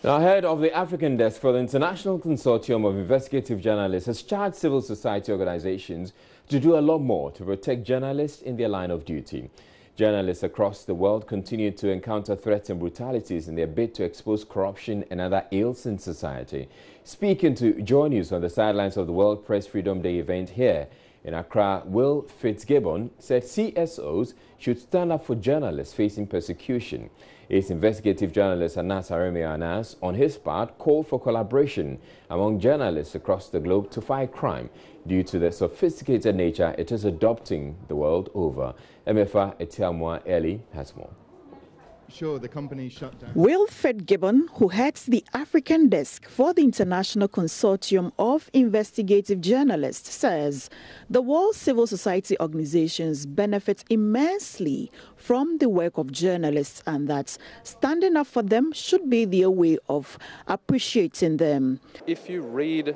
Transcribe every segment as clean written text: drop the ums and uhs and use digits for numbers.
Now, head of the African desk for the International Consortium of Investigative Journalists has charged civil society organizations to do a lot more to protect journalists in their line of duty. Journalists across the world continue to encounter threats and brutalities in their bid to expose corruption and other ills in society. Speaking to Joy News on the sidelines of the World Press Freedom Day event here in Accra, Will Fitzgibbon said CSOs should stand up for journalists facing persecution. Its investigative journalist Anas Anas, on his part, called for collaboration among journalists across the globe to fight crime due to the sophisticated nature it is adopting the world over. MFA Atewa has more. Sure, the company shut down. Will Fitzgibbon, who heads the African desk for the International Consortium of Investigative Journalists, says the world's civil society organizations benefit immensely from the work of journalists and that standing up for them should be their way of appreciating them. If you read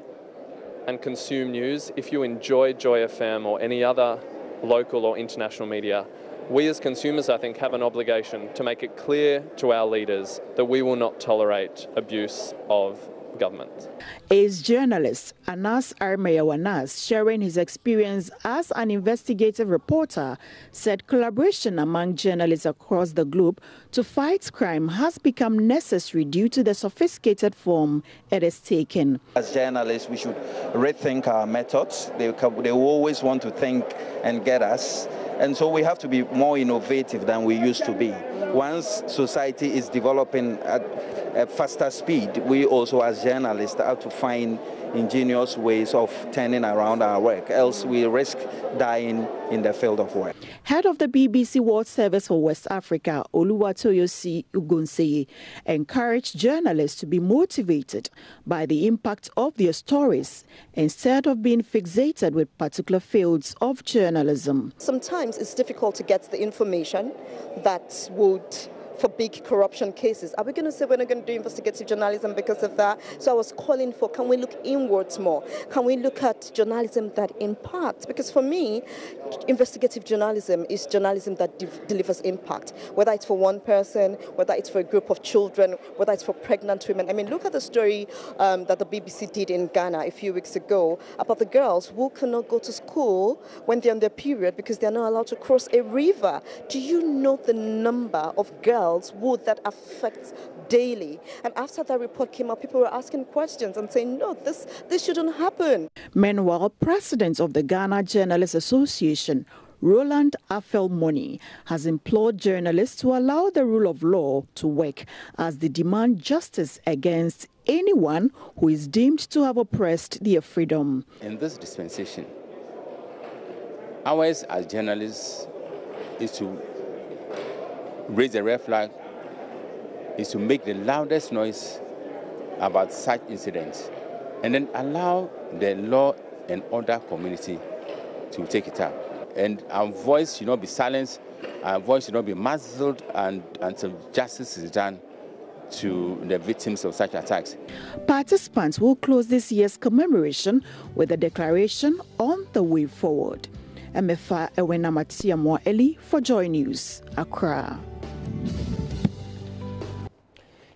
and consume news, if you enjoy Joy FM or any other local or international media, we as consumers, I think, have an obligation to make it clear to our leaders that we will not tolerate abuse of government. As journalist Anas Anas, sharing his experience as an investigative reporter, said collaboration among journalists across the globe to fight crime has become necessary due to the sophisticated form it is taking. As journalists, we should rethink our methods. They always want to think and get us. And so we have to be more innovative than we used to be. Once society is developing at a faster speed, we also as journalists have to find ingenious ways of turning around our work, else we risk dying in the field of work. Head of the BBC World Service for West Africa, Oluwatoyosi Ugonseye, encouraged journalists to be motivated by the impact of their stories instead of being fixated with particular fields of journalism. Sometimes it's difficult to get the information that would, for big corruption cases. Are we going to say we're not going to do investigative journalism because of that? So I was calling for, can we look inwards more? Can we look at journalism that impacts? Because for me, investigative journalism is journalism that delivers impact, whether it's for one person, whether it's for a group of children, whether it's for pregnant women. I mean, look at the story that the BBC did in Ghana a few weeks ago about the girls who cannot go to school when they're on their period because they're not allowed to cross a river. Do you know the number of girls would that affects daily? And after that report came out, people were asking questions and saying, no, this shouldn't happen. Meanwhile, President of the Ghana Journalists Association, Roland Afelmoni, has implored journalists to allow the rule of law to work as they demand justice against anyone who is deemed to have oppressed their freedom. In this dispensation, ours as journalists is to raise the red flag, is to make the loudest noise about such incidents and then allow the law and order community to take it up. And our voice should not be silenced, our voice should not be muzzled until justice is done to the victims of such attacks. Participants will close this year's commemoration with a declaration on the way forward. MFA Ewenamatia for Joy News, Accra.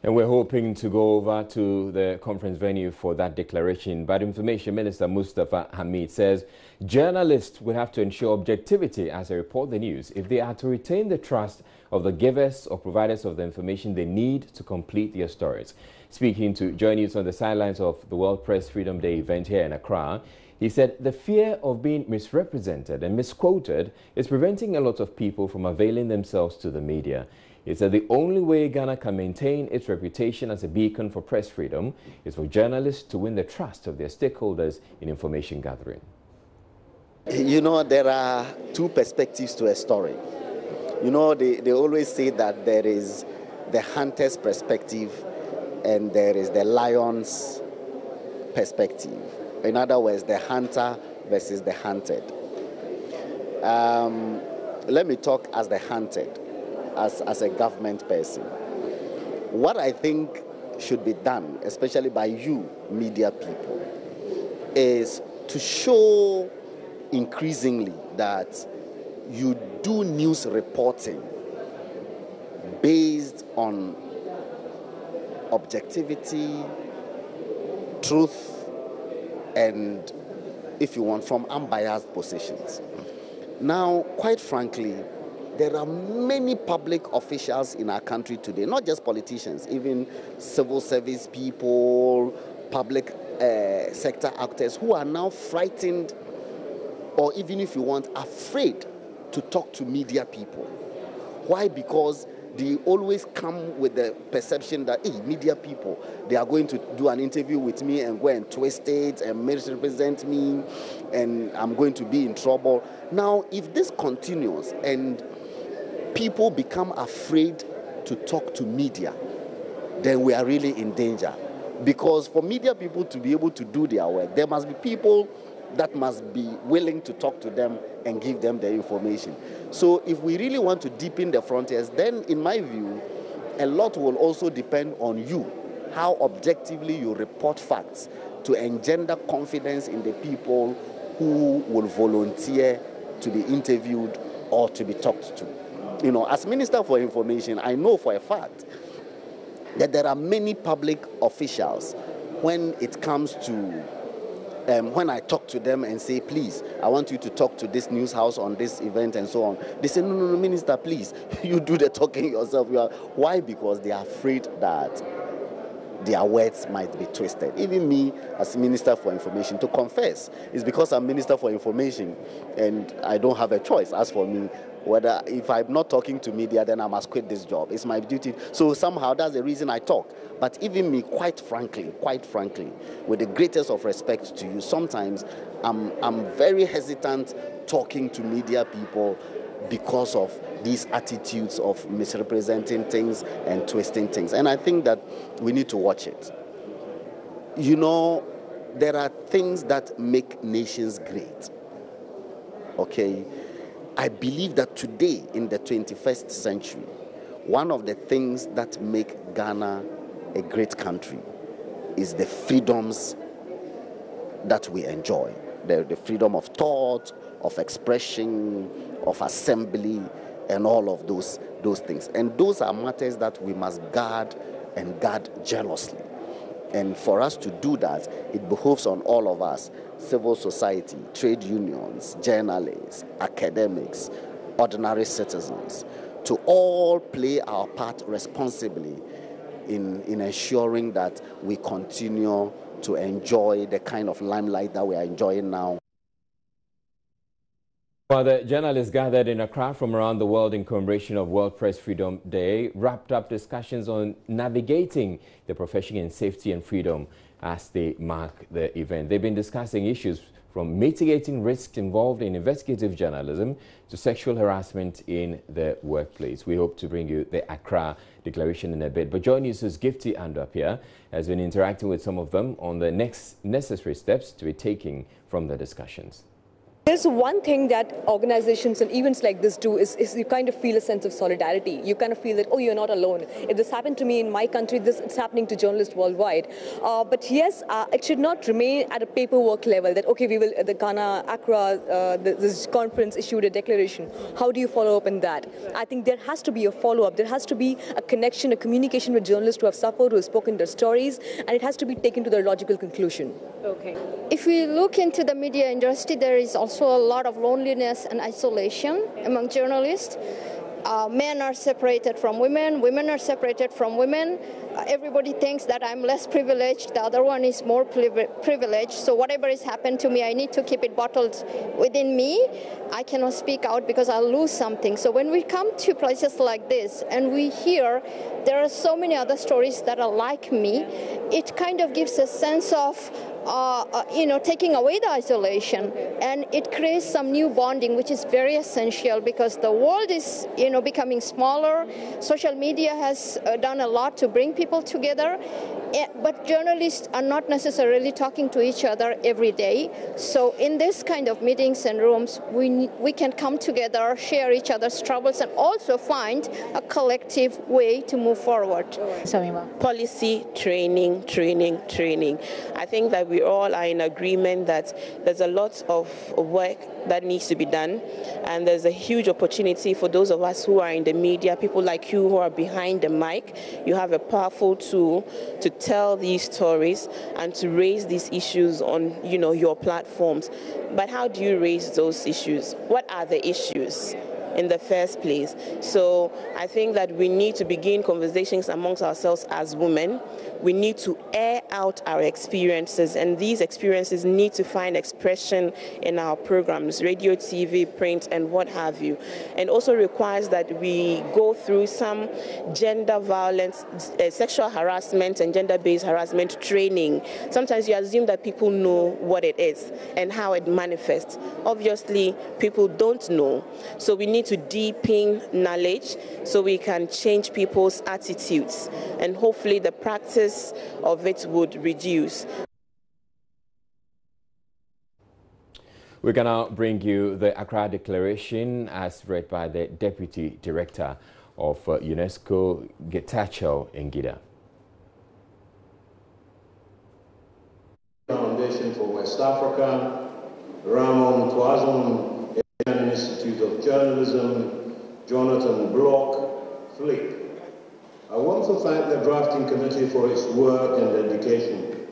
And we're hoping to go over to the conference venue for that declaration. But Information Minister Mustafa Hamid says journalists will have to ensure objectivity as they report the news if they are to retain the trust of the givers or providers of the information they need to complete their stories. Speaking to Joy News on the sidelines of the World Press Freedom Day event here in Accra, he said the fear of being misrepresented and misquoted is preventing a lot of people from availing themselves to the media. He said the only way Ghana can maintain its reputation as a beacon for press freedom is for journalists to win the trust of their stakeholders in information gathering. You know, there are two perspectives to a story. You know, they always say that there is the hunter's perspective and there is the lion's perspective. In other words, the hunter versus the hunted. Let me talk as the hunted. As a government person. What I think should be done, especially by you media people, is to show increasingly that you do news reporting based on objectivity, truth, and, if you want, from unbiased positions. Now, quite frankly, there are many public officials in our country today, not just politicians, even civil service people, public sector actors, who are now frightened, or even, if you want, afraid to talk to media people. Why? Because they always come with the perception that, hey, media people, they are going to do an interview with me and go and twist it and misrepresent me, and I'm going to be in trouble. Now, if this continues and people become afraid to talk to media, then we are really in danger. Because for media people to be able to do their work, there must be people that must be willing to talk to them and give them the information. So if we really want to deepen the frontiers, then in my view, a lot will also depend on you, how objectively you report facts to engender confidence in the people who will volunteer to be interviewed or to be talked to. You know, as Minister for Information, I know for a fact that there are many public officials, when it comes to when I talk to them and say, please, I want you to talk to this news house on this event and so on, they say, no, Minister, please, you do the talking yourself. Why? Because they are afraid that their words might be twisted. Even me, as Minister for Information, to confess, is because I'm Minister for Information and I don't have a choice. As for me, whether if I'm not talking to media, then I must quit this job. It's my duty. So somehow that's the reason I talk. But even me, quite frankly, with the greatest of respect to you, sometimes I'm very hesitant talking to media people because of these attitudes of misrepresenting things and twisting things. And I think that we need to watch it. You know, there are things that make nations great. Okay? I believe that today, in the 21st century, one of the things that make Ghana a great country is the freedoms that we enjoy. The freedom of thought, of expression, of assembly, and all of those things. And those are matters that we must guard and guard jealously. And for us to do that, it behoves on all of us, civil society, trade unions, journalists, academics, ordinary citizens, to all play our part responsibly in ensuring that we continue to enjoy the kind of limelight that we are enjoying now. Well, the journalists gathered in Accra from around the world in commemoration of World Press Freedom Day wrapped up discussions on navigating the profession in safety and freedom as they mark the event. They've been discussing issues from mitigating risks involved in investigative journalism to sexual harassment in the workplace. We hope to bring you the Accra Declaration in a bit. But Joy News' Gifty Andapia has been interacting with some of them on the next necessary steps to be taken from the discussions. There's one thing that organizations and events like this do is you kind of feel a sense of solidarity. You kind of feel that, oh, you're not alone. If this happened to me in my country, it's happening to journalists worldwide. But yes, it should not remain at a paperwork level that, okay, we will, the Ghana, Accra, this conference issued a declaration. How do you follow up on that? I think there has to be a follow-up. There has to be a connection, a communication with journalists who have suffered, who have spoken their stories, and it has to be taken to their logical conclusion. Okay. If we look into the media industry, there is also a lot of loneliness and isolation among journalists. Men are separated from women, women are separated from women. Everybody thinks that I'm less privileged, the other one is more privileged. So whatever has happened to me, I need to keep it bottled within me. I cannot speak out because I'll lose something. So when we come to places like this and we hear there are so many other stories that are like me, it kind of gives a sense of taking away the isolation, and it creates some new bonding, which is very essential because the world is, becoming smaller. Social media has done a lot to bring people together, But journalists are not necessarily talking to each other every day. So in this kind of meetings and rooms, we can come together, share each other's troubles, and also find a collective way to move forward. Policy, training. I think that we all are in agreement that there's a lot of work that needs to be done, and there's a huge opportunity for those of us who are in the media, people like you who are behind the mic. You have a powerful tool to tell these stories and to raise these issues on, your platforms. But how do you raise those issues? What are the issues in the first place? So I think that we need to begin conversations amongst ourselves as women. We need to air out our experiences, and these experiences need to find expression in our programs, radio, TV, print, and what have you. And also requires that we go through some gender violence, sexual harassment and gender-based harassment training. Sometimes you assume that people know what it is and how it manifests. Obviously, people don't know. So we need to deepen knowledge so we can change people's attitudes, and hopefully the practice of it would reduce. We're going to bring you the Accra Declaration as read by the Deputy Director of UNESCO, Getachew Ngida. Foundation for West Africa, Ramon Toazon, Asian Institute of Journalism, Jonathan Block, Flick. I want to thank the drafting committee for its work and dedication.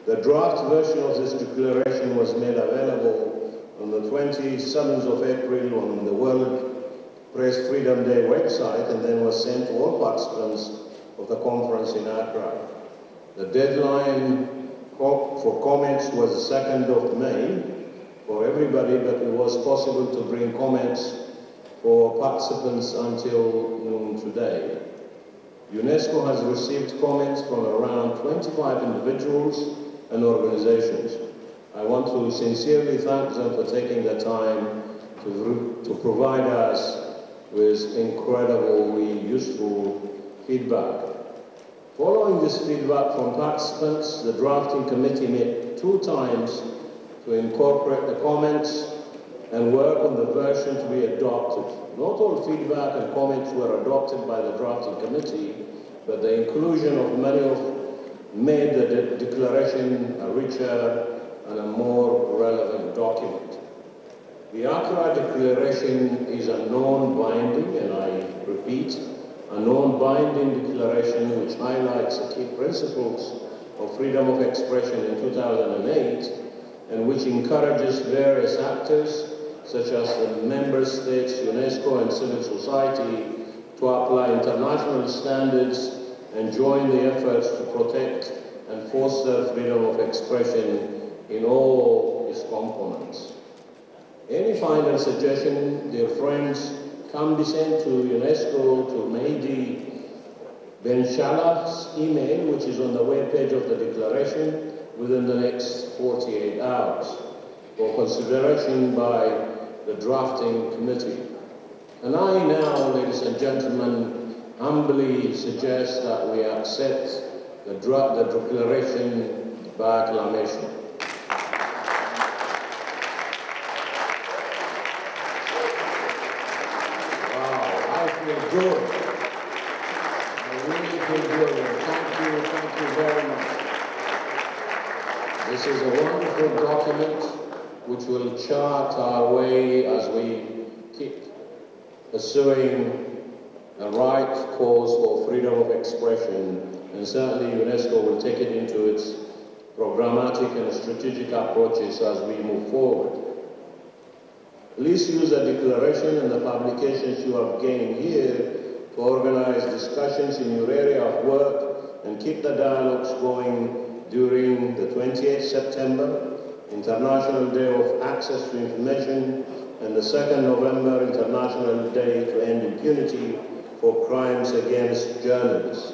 The draft version of this declaration was made available on the 27th of April on the World Press Freedom Day website, and then was sent to all participants of the conference in Accra. The deadline for comments was the 2nd of May for everybody, but it was possible to bring comments for participants until noon today. UNESCO has received comments from around 25 individuals and organizations. I want to sincerely thank them for taking the time to provide us with incredibly useful feedback. Following this feedback from participants, the drafting committee met 2 times to incorporate the comments and work on the version to be adopted. Not all feedback and comments were adopted by the drafting committee, but the inclusion of many made the declaration a richer and a more relevant document. The Accra Declaration is a non-binding, and I repeat, a non-binding declaration which highlights the key principles of freedom of expression in 2008, and which encourages various actors such as the member states, UNESCO, and civil society to apply international standards and join the efforts to protect and foster freedom of expression in all its components. Any final suggestion, dear friends, can be sent to UNESCO to Mehdi Benshallah's email, which is on the webpage of the declaration, within the next 48 hours for consideration by the drafting committee. And I now, ladies and gentlemen, humbly suggest that we accept the declaration by acclamation. Wow, I feel good. I really feel good, and thank you very much. This is a wonderful document which will chart our way as we keep pursuing the right cause for freedom of expression, and certainly UNESCO will take it into its programmatic and strategic approaches as we move forward. Please use the declaration and the publications you have gained here to organize discussions in your area of work and keep the dialogues going during the 28th September, International Day of Access to Information, and the 2nd November, International Day to End Impunity for Crimes Against Journalists.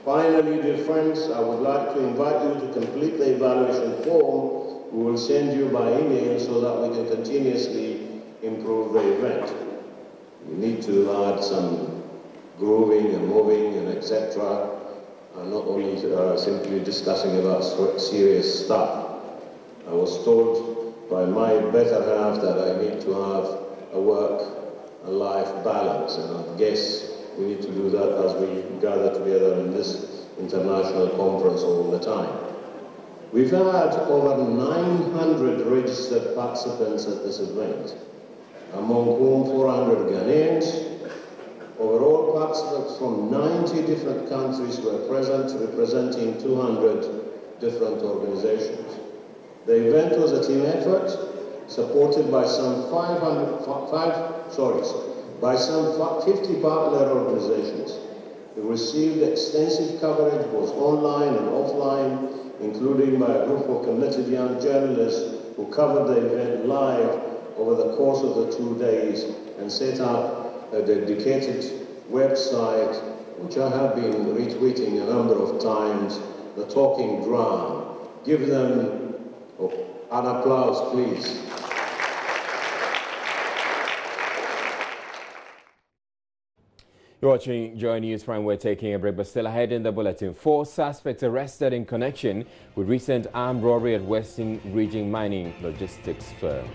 Finally, dear friends, I would like to invite you to complete the evaluation form we will send you by email so that we can continuously improve the event. We need to add some grooving and moving and etc. and not only simply discussing about serious stuff. I was told by my better half that I need to have a work-life balance, and I guess we need to do that as we gather together in this international conference all the time. We've had over 900 registered participants at this event, among whom 400 Ghanaians. Overall, participants from 90 different countries were present, representing 200 different organizations. The event was a team effort, supported by some 50 partner organizations. We received extensive coverage both online and offline, including by a group of committed young journalists who covered the event live over the course of the 2 days and set up a dedicated website, which I have been retweeting a number of times, The Talking Drum. Give them an applause, please. You're watching Joy News Prime. We're taking a break, but still ahead in the bulletin. 4 suspects arrested in connection with recent armed robbery at Western Region Mining Logistics firm.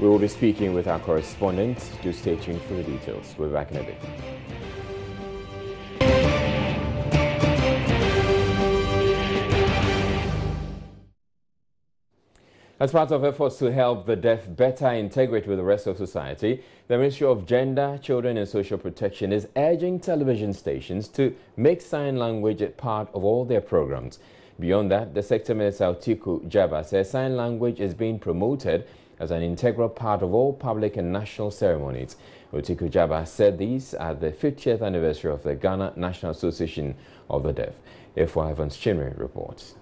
We will be speaking with our correspondent. Do stay tuned for the details. We'll be back in a bit. As part of efforts to help the deaf better integrate with the rest of society, the Ministry of Gender, Children and Social Protection is urging television stations to make sign language a part of all their programs. Beyond that, the Sector Minister Atiku Jaba says sign language is being promoted as an integral part of all public and national ceremonies. Atiku Jaba said this at the 50th anniversary of the Ghana National Association of the Deaf. F1 Evans Chinwe reports.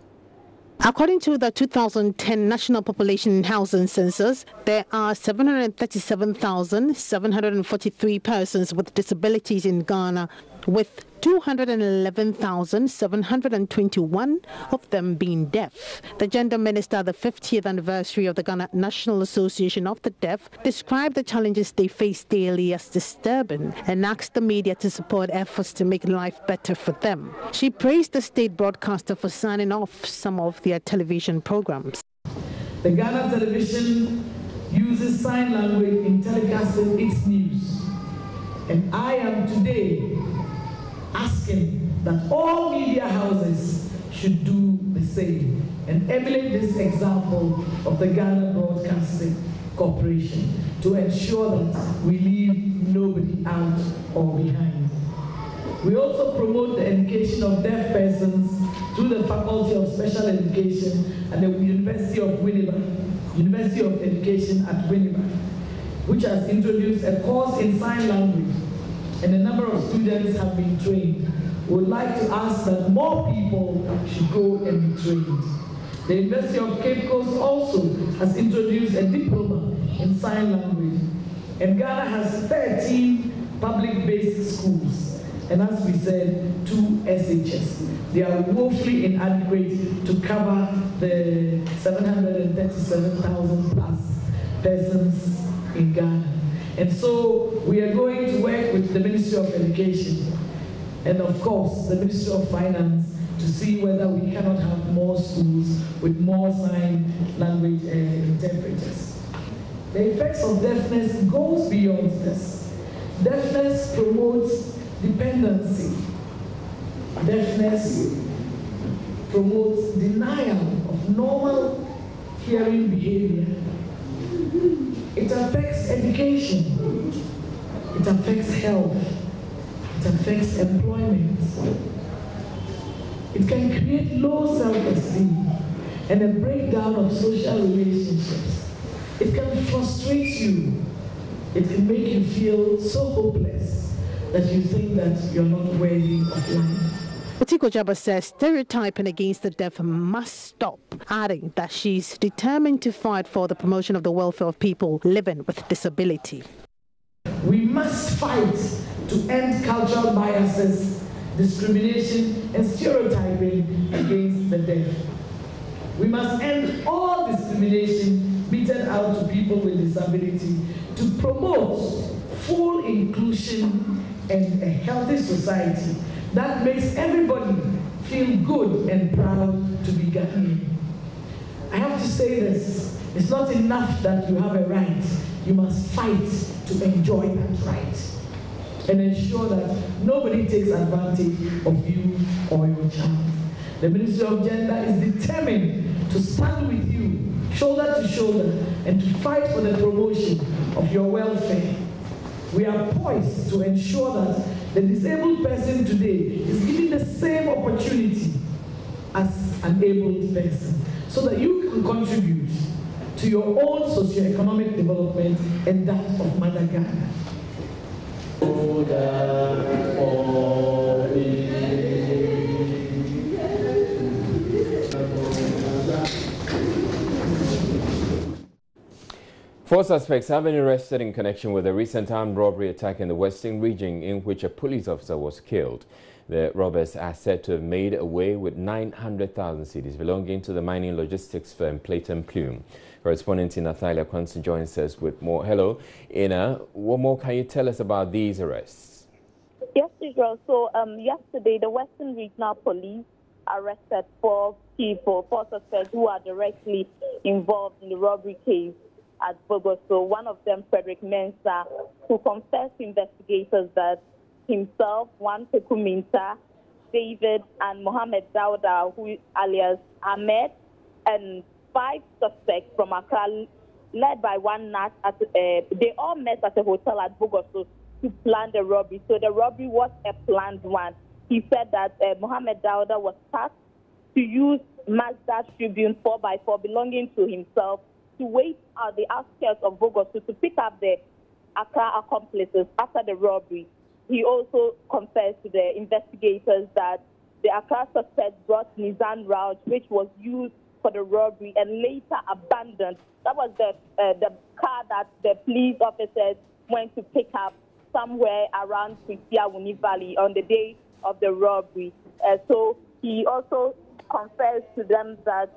According to the 2010 National Population Housing Census, there are 737,743 persons with disabilities in Ghana, with 211,721 of them being deaf. The Gender Minister at the 50th anniversary of the Ghana National Association of the Deaf described the challenges they face daily as disturbing and asked the media to support efforts to make life better for them. She praised the state broadcaster for signing off some of their television programs. The Ghana television uses sign language in telecasting its news, and I am today asking that all media houses should do the same and emulate this example of the Ghana Broadcasting Corporation to ensure that we leave nobody out or behind. We also promote the education of deaf persons through the Faculty of Special Education at the University of Education at Winneba, which has introduced a course in sign language, and a number of students have been trained. We would like to ask that more people should go and be trained. The University of Cape Coast also has introduced a diploma in sign language, and Ghana has 13 public-based schools, and as we said, 2 SHS. They are woefully inadequate to cover the 737,000 plus persons in Ghana. And so we are going to work with the Ministry of Education and, of course, the Ministry of Finance to see whether we cannot have more schools with more sign language interpreters. The effects of deafness goes beyond this. Deafness promotes dependency. Deafness promotes denial of normal hearing behavior. It affects education, it affects health, it affects employment. It can create low self-esteem and a breakdown of social relationships. It can frustrate you. It can make you feel so hopeless that you think that you're not worthy of life. Atiku Jaba says stereotyping against the deaf must stop, adding that she's determined to fight for the promotion of the welfare of people living with disability. We must fight to end cultural biases, discrimination, and stereotyping against the deaf. We must end all discrimination meted out to people with disability to promote full inclusion and a healthy society that makes everybody feel good and proud to be Ghanaian. I have to say this, it's not enough that you have a right, you must fight to enjoy that right and ensure that nobody takes advantage of you or your child. The Ministry of Gender is determined to stand with you, shoulder to shoulder, and to fight for the promotion of your welfare. We are poised to ensure that the disabled person today is given the same opportunity as an abled person, so that you can contribute to your own socio-economic development and that of Mother Ghana. Four suspects have been arrested in connection with a recent armed robbery attack in the Western region in which a police officer was killed. The robbers are said to have made away with 900,000 cedis belonging to the mining logistics firm Platon Plume. Correspondent Ina Kwansi joins us with more. Hello, Ina. What more can you tell us about these arrests? Yes, Israel. So yesterday, the Western Regional Police arrested four suspects who are directly involved in the robbery case at Bogoso. One of them, Frederick Mensah, who confessed to investigators that himself, one Peku Minta, David, and Mohammed Dauda, who alias Ahmed, and 5 suspects from Accra, led by one Nat, they all met at a hotel at Bogoso to plan the robbery. So the robbery was a planned one. He said that Mohammed Dauda was tasked to use Mazda Tribune 4x4 belonging to himself to wait at the outskirts of Bogoso to pick up the Accra accomplices after the robbery. He also confessed to the investigators that the Accra suspect brought Nissan Rouge, which was used for the robbery and later abandoned. That was the car that the police officers went to pick up somewhere around Wuni Valley on the day of the robbery. So he also confessed to them that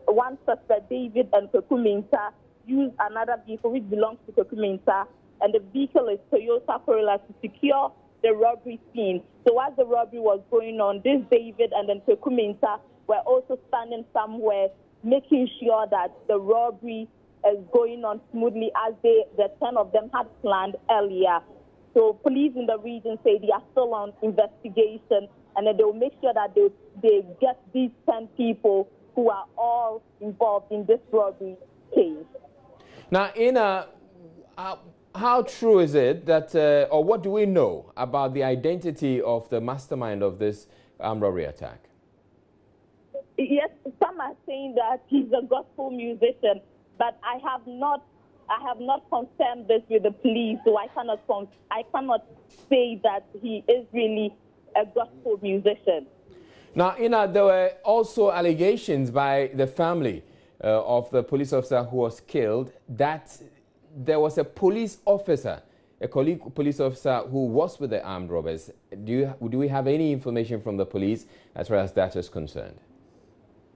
one suspect, David and Kekuminta, used another vehicle which belongs to Kekuminta, and the vehicle is Toyota Corolla to secure the robbery scene. So as the robbery was going on, this David and then Kekuminta were also standing somewhere, making sure that the robbery is going on smoothly as the 10 of them had planned earlier. So police in the region say they are still on investigation, and then they will make sure that they get these 10 people who are all involved in this robbery case. Now, Ina, how true is it that, or what do we know about the identity of the mastermind of this armed robbery attack? Yes, some are saying that he's a gospel musician, but I have not confirmed this with the police, so I cannot say that he is really a gospel musician. Now, Ina, there were also allegations by the family of the police officer who was killed that there was a police officer, a colleague police officer who was with the armed robbers. Do we have any information from the police as far as that is concerned?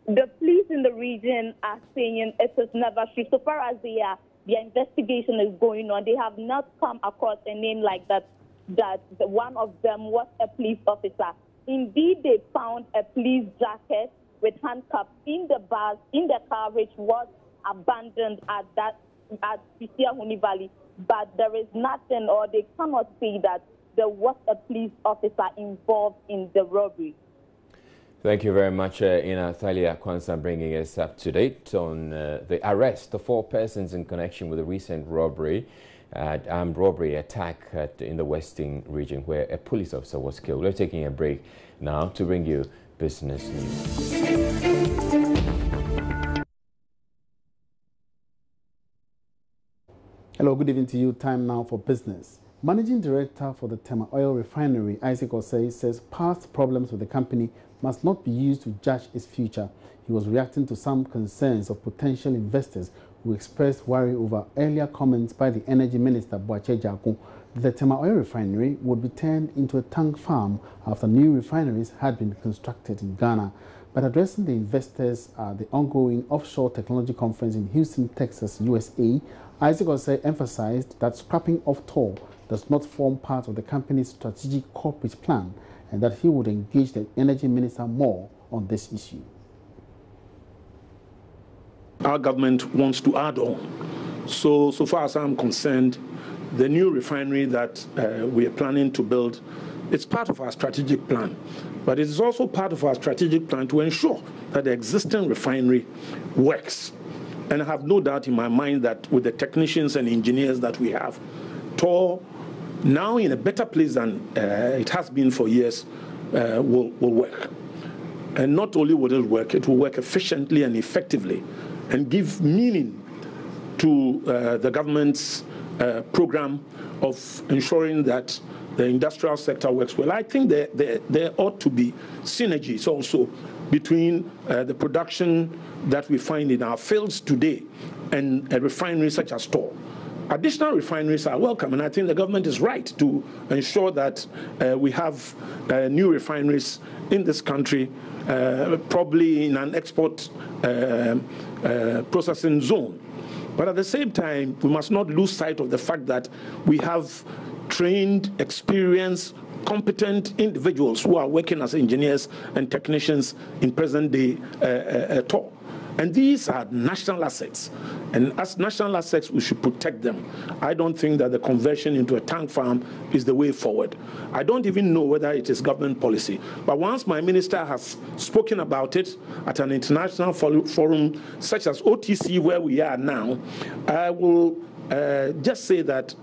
The police in the region are saying it is never true. So far as their investigation is going on, they have not come across a name like that one of them was a police officer. Indeed, they found a police jacket with handcuffs in the car, which was abandoned at Wuni Valley. But there is nothing, or they cannot say that there was a police officer involved in the robbery. Thank you very much, Ina Kwansi, bringing us up to date on the arrest of 4 persons in connection with the recent armed robbery attack in the Western region where a police officer was killed. We're taking a break now to bring you business news. Hello, good evening to you. Time now for business. Managing Director for the Tema Oil Refinery, Isaac Osei, says past problems with the company must not be used to judge its future. He was reacting to some concerns of potential investors who expressed worry over earlier comments by the Energy Minister, Boakye Jaku, that the Tema Oil Refinery would be turned into a tank farm after new refineries had been constructed in Ghana. But addressing the investors at the ongoing Offshore Technology Conference in Houston, Texas, USA, Isaac Osei emphasized that scrapping of toll does not form part of the company's strategic corporate plan and that he would engage the energy minister more on this issue. Our government wants to add on. So far as I'm concerned, the new refinery that we are planning to build, it's part of our strategic plan. But it is also part of our strategic plan to ensure that the existing refinery works. And I have no doubt in my mind that with the technicians and engineers that we have, TOR, now in a better place than it has been for years, will work. And not only will it will work efficiently and effectively and give meaning to the government's program of ensuring that the industrial sector works well. I think there ought to be synergies also between the production that we find in our fields today and a refinery such as TOR. Additional refineries are welcome, and I think the government is right to ensure that we have new refineries in this country, probably in an export processing zone. But at the same time, we must not lose sight of the fact that we have trained, experienced, competent individuals who are working as engineers and technicians in present-day TOR. And these are national assets. And as national assets, we should protect them. I don't think that the conversion into a tank farm is the way forward. I don't even know whether it is government policy. But once my minister has spoken about it at an international forum such as OTC, where we are now, I will just say that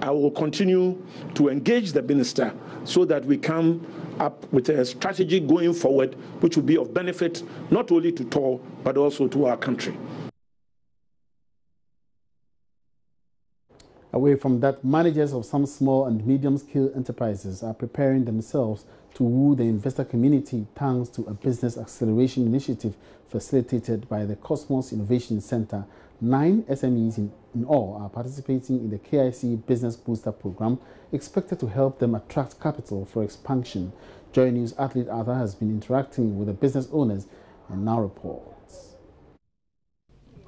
I will continue to engage the minister so that we come up with a strategy going forward which will be of benefit not only to TOR but also to our country. Away from that, managers of some small and medium-scale enterprises are preparing themselves to woo the investor community thanks to a business acceleration initiative facilitated by the Cosmos Innovation Center. 9 SMEs in all are participating in the KIC Business Booster Program, expected to help them attract capital for expansion. Joy News athlete Arthur has been interacting with the business owners and now reports.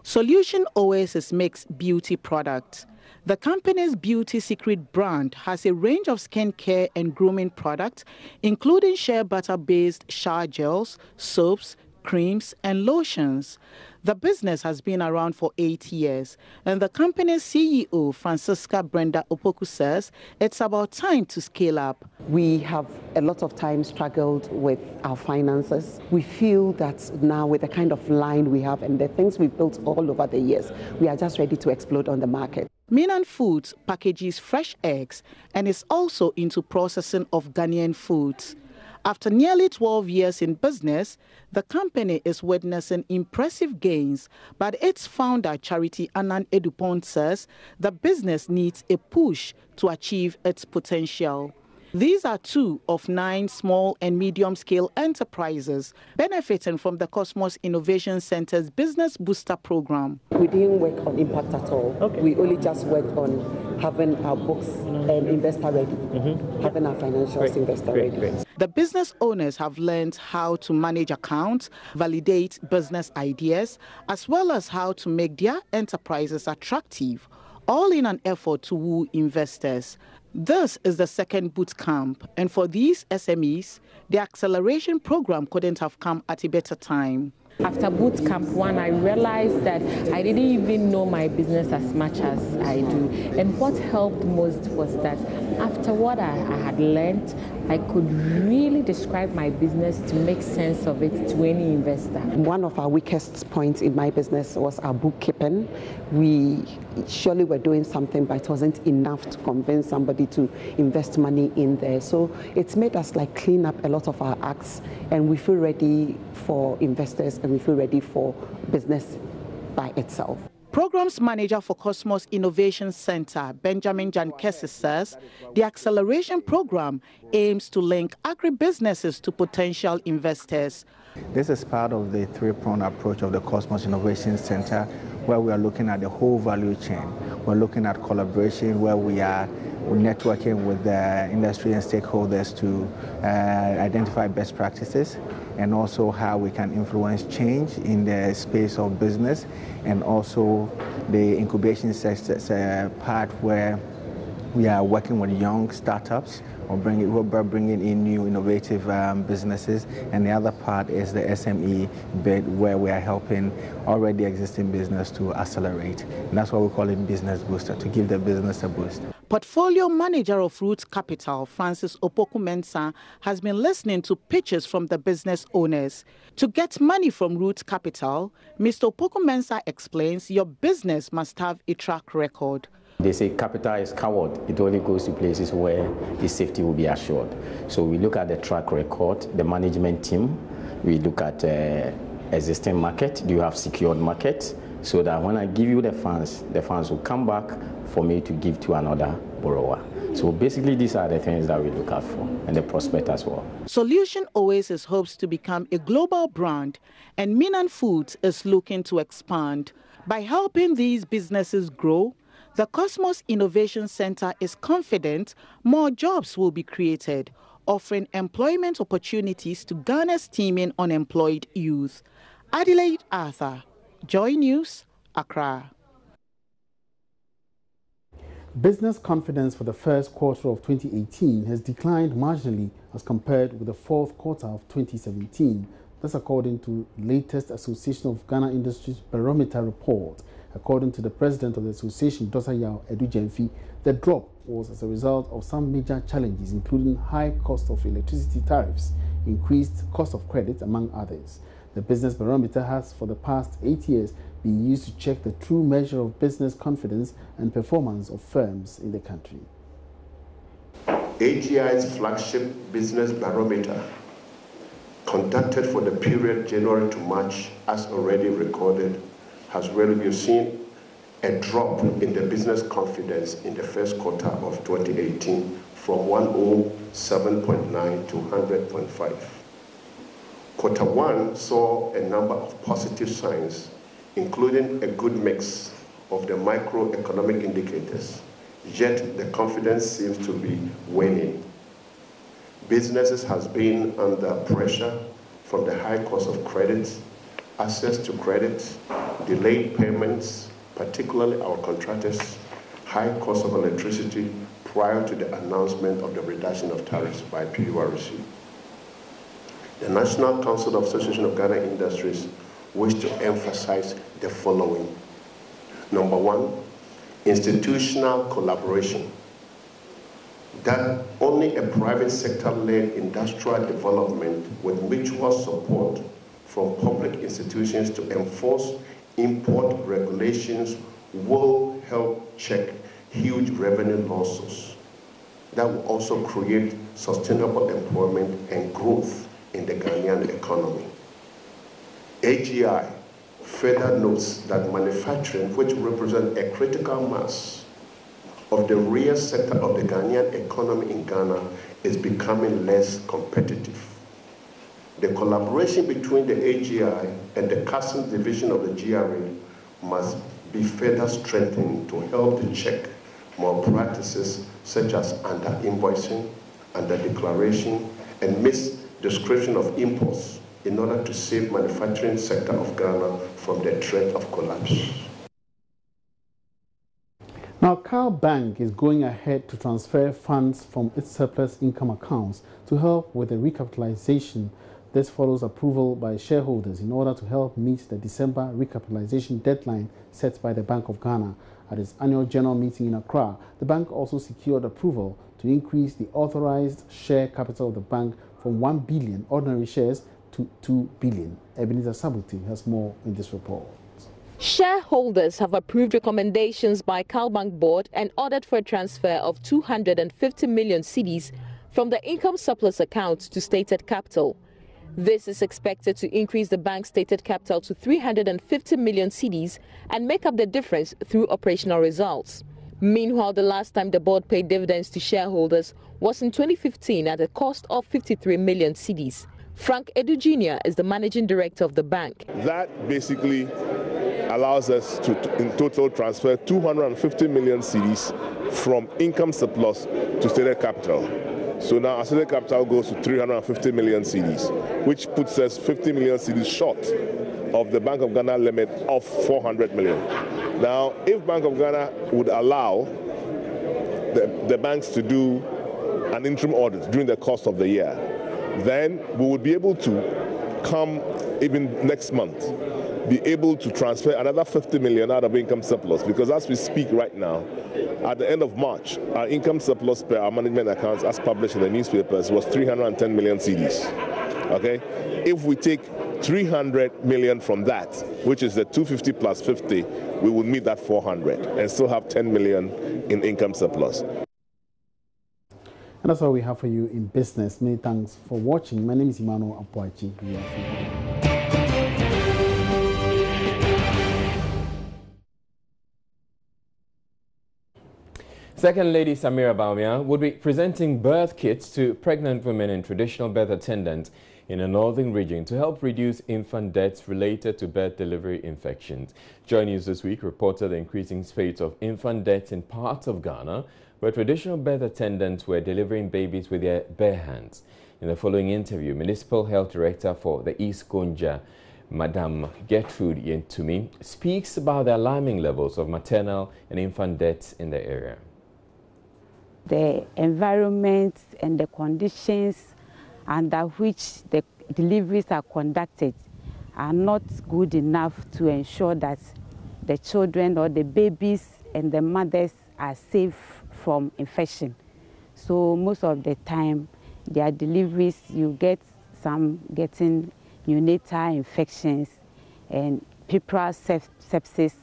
Solution Oasis makes beauty products. The company's beauty secret brand has a range of skincare and grooming products, including shea butter-based shower gels, soaps, creams, and lotions. The business has been around for 8 years, and the company's CEO, Francisca Brenda Opoku, says it's about time to scale up. We have a lot of time struggled with our finances. We feel that now with the kind of line we have and the things we've built all over the years, we are just ready to explode on the market. Minan Foods packages fresh eggs and is also into processing of Ghanaian foods. After nearly 12 years in business, the company is witnessing impressive gains, but its founder, Charity Anand Edupont, says the business needs a push to achieve its potential. These are 2 of 9 small and medium-scale enterprises benefiting from the Cosmos Innovation Center's Business Booster Program. We didn't work on impact at all. Okay. We only just worked on having our books and investor ready, having our financials investor ready. The business owners have learned how to manage accounts, validate business ideas, as well as how to make their enterprises attractive, all in an effort to woo investors. This is the second boot camp, and for these SMEs, the acceleration program couldn't have come at a better time. After boot camp 1, I realized that I didn't even know my business as much as I do. And what helped most was that after what I had learned, I could really describe my business to make sense of it to any investor. One of our weakest points in my business was our bookkeeping. We surely were doing something, but it wasn't enough to convince somebody to invest money in there. So it's made us clean up a lot of our acts, and we feel ready for investors and we feel ready for business by itself. Programs Manager for Cosmos Innovation Center, Benjamin Jankesi, says the acceleration program aims to link agribusinesses to potential investors. This is part of the three-pronged approach of the Cosmos Innovation Center, where we are looking at the whole value chain. We're looking at collaboration, where we are networking with the industry and stakeholders to identify best practices, and also how we can influence change in the space of business, and also the incubation part where we are working with young startups or bringing in new innovative businesses, and the other part is the SME bit, where we are helping already existing business to accelerate. And that's why we call it Business Booster, to give the business a boost. Portfolio manager of Roots Capital, Francis Opoku-Mensah, has been listening to pitches from the business owners. To get money from Roots Capital, Mr. Opoku-Mensah explains your business must have a track record. They say capital is coward. It only goes to places where the safety will be assured. So we look at the track record, the management team. We look at existing market. Do you have secured market? So that when I give you the funds will come back for me to give to another borrower. So basically, these are the things that we look out for, and the prospect as well. Solution Oasis hopes to become a global brand, and Minan Foods is looking to expand. By helping these businesses grow, the Cosmos Innovation Center is confident more jobs will be created, offering employment opportunities to Ghana's teeming unemployed youth. Adelaide Arthur, Joy News, Accra. Business confidence for the first quarter of 2018 has declined marginally as compared with the fourth quarter of 2017. That's according to the latest Association of Ghana Industries Barometer report. According to the president of the association, Dr. Yao Edu-Jemfi, the drop was as a result of some major challenges, including high cost of electricity tariffs, increased cost of credit, among others. The business barometer has, for the past 8 years, been used to check the true measure of business confidence and performance of firms in the country. AGI's flagship business barometer, conducted for the period January to March, as already recorded, has really seen a drop in the business confidence in the first quarter of 2018 from 107.9 to 100.5. Quarter one saw a number of positive signs, including a good mix of the microeconomic indicators, yet the confidence seems to be waning. Businesses has been under pressure from the high cost of credit, access to credit, delayed payments, particularly our contractors, high cost of electricity prior to the announcement of the reduction of tariffs by PURC. The National Council of Association of Ghana Industries wish to emphasize the following. Number one, institutional collaboration. That only a private sector-led industrial development with mutual support from public institutions to enforce import regulations will help check huge revenue losses. That will also create sustainable employment and growth in the Ghanaian economy. AGI further notes that manufacturing, which represents a critical mass of the real sector of the Ghanaian economy in Ghana, is becoming less competitive. The collaboration between the AGI and the Customs Division of the GRA must be further strengthened to help to check more practices such as under-invoicing, under-declaration, and misdescription of imports in order to save manufacturing sector of Ghana from the threat of collapse. Now, Cal Bank is going ahead to transfer funds from its surplus income accounts to help with the recapitalization. This follows approval by shareholders in order to help meet the December recapitalization deadline set by the Bank of Ghana. At its annual general meeting in Accra, the bank also secured approval to increase the authorized share capital of the bank from 1 billion ordinary shares to 2 billion. Ebenezer Sabuti has more in this report. Shareholders have approved recommendations by Cal Bank Board and ordered for a transfer of 250 million cedis from the income surplus account to stated capital. This is expected to increase the bank's stated capital to 350 million cedis and make up the difference through operational results. Meanwhile, the last time the board paid dividends to shareholders was in 2015 at a cost of 53 million cedis. Frank Edu Jr. is the managing director of the bank. That basically allows us to in total transfer 250 million cedis from income surplus to stated capital. So now our stated capital goes to 350 million cedis, which puts us 50 million cedis short of the Bank of Ghana limit of 400 million. Now, if Bank of Ghana would allow the banks to do an interim audit during the course of the year, then we would be able to come even next month, be able to transfer another 50 million out of income surplus, because as we speak right now, at the end of March, our income surplus per our management accounts as published in the newspapers was 310 million cedis. Okay? If we take 300 million from that, which is the 250 plus 50, we would meet that 400 and still have 10 million in income surplus. And that's all we have for you in business. Many thanks for watching. My name is Emmanuel Apoachi. Second Lady Samira Bawumia would be presenting birth kits to pregnant women and traditional birth attendants in the northern region to help reduce infant deaths related to birth delivery infections. Joining us this week reported the increasing spate of infant deaths in parts of Ghana where traditional birth attendants were delivering babies with their bare hands. In the following interview, Municipal Health Director for the East Gonja, Madam Gertrude Yentumi, speaks about the alarming levels of maternal and infant deaths in the area. The environment and the conditions under which the deliveries are conducted are not good enough to ensure that the children or the babies and the mothers are safe from infection. So most of the time, their deliveries, you get some getting neonatal infections and puerperal sepsis,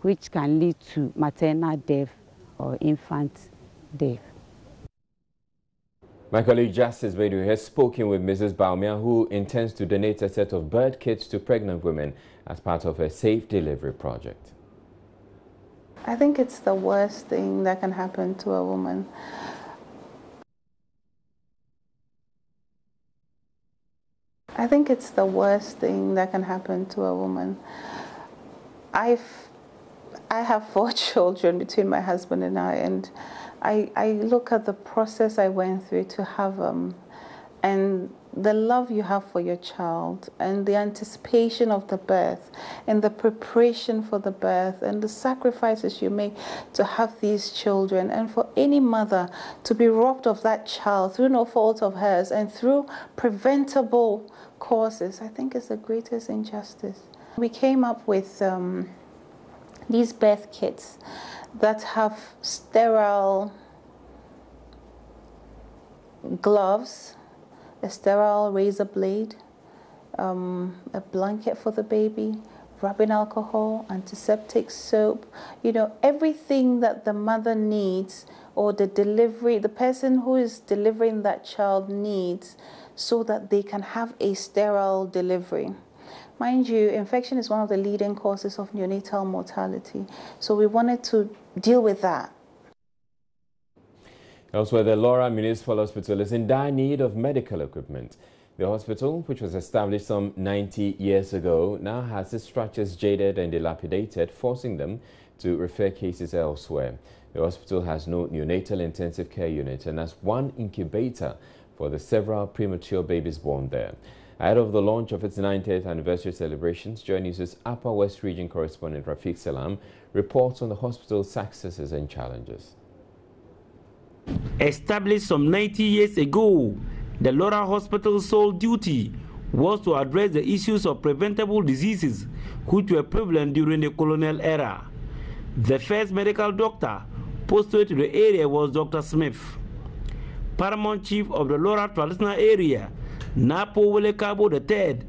which can lead to maternal death or infant death. My colleague Justice Bedu has spoken with Mrs. Bawumia, who intends to donate a set of birth kits to pregnant women as part of a safe delivery project. I think it's the worst thing that can happen to a woman. I think it's the worst thing that can happen to a woman. I have 4 children between my husband and I look at the process I went through to have them, and the love you have for your child, and the anticipation of the birth, and the preparation for the birth, and the sacrifices you make to have these children, and for any mother to be robbed of that child through no fault of hers and through preventable causes, I think is the greatest injustice. We came up with these birth kits that have sterile gloves, a sterile razor blade, a blanket for the baby, rubbing alcohol, antiseptic soap, you know, everything that the mother needs or the person who is delivering that child needs so that they can have a sterile delivery. Mind you, infection is one of the leading causes of neonatal mortality, so we wanted to deal with that. Elsewhere, the Lawra Municipal Hospital is in dire need of medical equipment. The hospital, which was established some 90 years ago, now has its structures jaded and dilapidated, forcing them to refer cases elsewhere. The hospital has no neonatal intensive care unit and has 1 incubator for the several premature babies born there. Ahead of the launch of its 90th anniversary celebrations, Joy News' Upper West Region correspondent Rafiq Salam reports on the hospital's successes and challenges. Established some 90 years ago, the Lawra Hospital's sole duty was to address the issues of preventable diseases which were prevalent during the colonial era. The first medical doctor posted to the area was Dr. Smith. Paramount Chief of the Lawra traditional area, Napo Wele Kabo III,